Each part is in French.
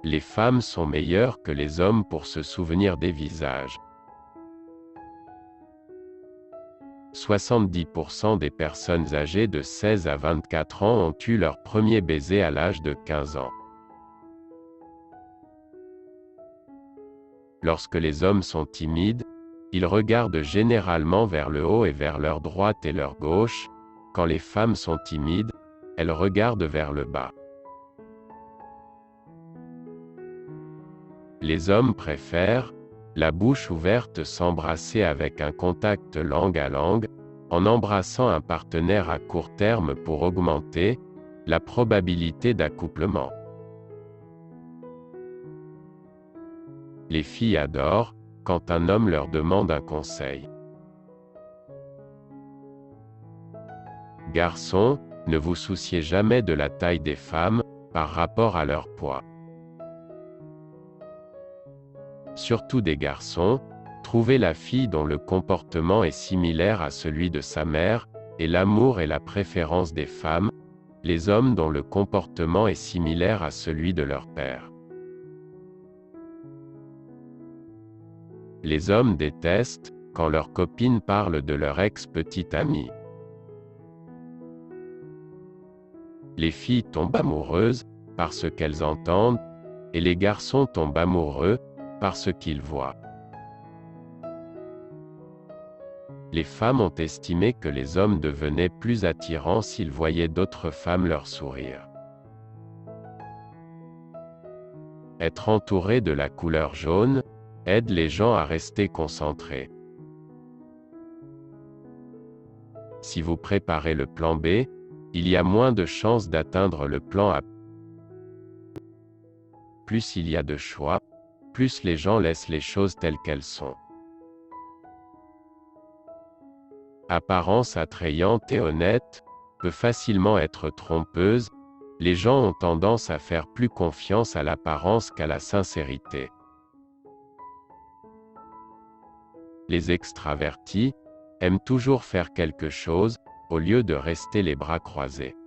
Les femmes sont meilleures que les hommes pour se souvenir des visages. 70% des personnes âgées de 16 à 24 ans ont eu leur premier baiser à l'âge de 15 ans. Lorsque les hommes sont timides, ils regardent généralement vers le haut et vers leur droite et leur gauche. Quand les femmes sont timides, elles regardent vers le bas. Les hommes préfèrent, la bouche ouverte, s'embrasser avec un contact langue à langue, en embrassant un partenaire à court terme pour augmenter la probabilité d'accouplement. Les filles adorent quand un homme leur demande un conseil. Garçons, ne vous souciez jamais de la taille des femmes par rapport à leur poids. Surtout des garçons, trouvez la fille dont le comportement est similaire à celui de sa mère, et l'amour et la préférence des femmes, les hommes dont le comportement est similaire à celui de leur père. Les hommes détestent quand leurs copines parlent de leur ex-petite amie. Les filles tombent amoureuses par ce qu'elles entendent, et les garçons tombent amoureux par ce qu'ils voient. Les femmes ont estimé que les hommes devenaient plus attirants s'ils voyaient d'autres femmes leur sourire. Être entouré de la couleur jaune aide les gens à rester concentrés. Si vous préparez le plan B, il y a moins de chances d'atteindre le plan A. Plus il y a de choix, plus les gens laissent les choses telles qu'elles sont. Apparence attrayante et honnête peut facilement être trompeuse. Les gens ont tendance à faire plus confiance à l'apparence qu'à la sincérité. Les extravertis aiment toujours faire quelque chose, au lieu de rester les bras croisés.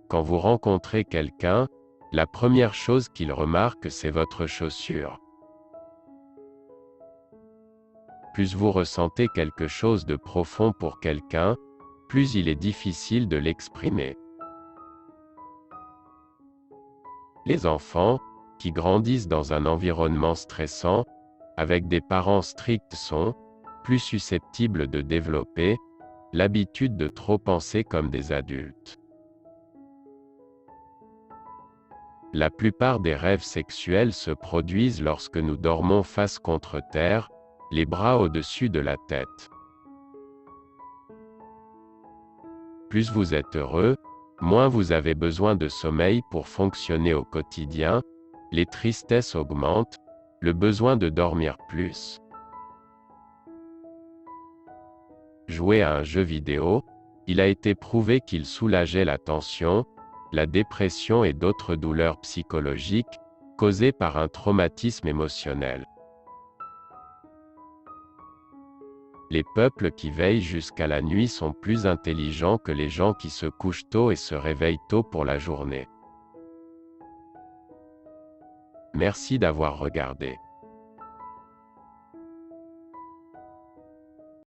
Quand vous rencontrez quelqu'un, la première chose qu'il remarque, c'est votre chaussure. Plus vous ressentez quelque chose de profond pour quelqu'un, plus il est difficile de l'exprimer. Les enfants, qui grandissent dans un environnement stressant, avec des parents stricts, sont plus susceptibles de développer l'habitude de trop penser comme des adultes. La plupart des rêves sexuels se produisent lorsque nous dormons face contre terre, les bras au-dessus de la tête. Plus vous êtes heureux, moins vous avez besoin de sommeil pour fonctionner au quotidien, les tristesses augmentent, le besoin de dormir plus. Jouer à un jeu vidéo, il a été prouvé qu'il soulageait la tension, la dépression et d'autres douleurs psychologiques, causées par un traumatisme émotionnel. Les peuples qui veillent jusqu'à la nuit sont plus intelligents que les gens qui se couchent tôt et se réveillent tôt pour la journée. Merci d'avoir regardé.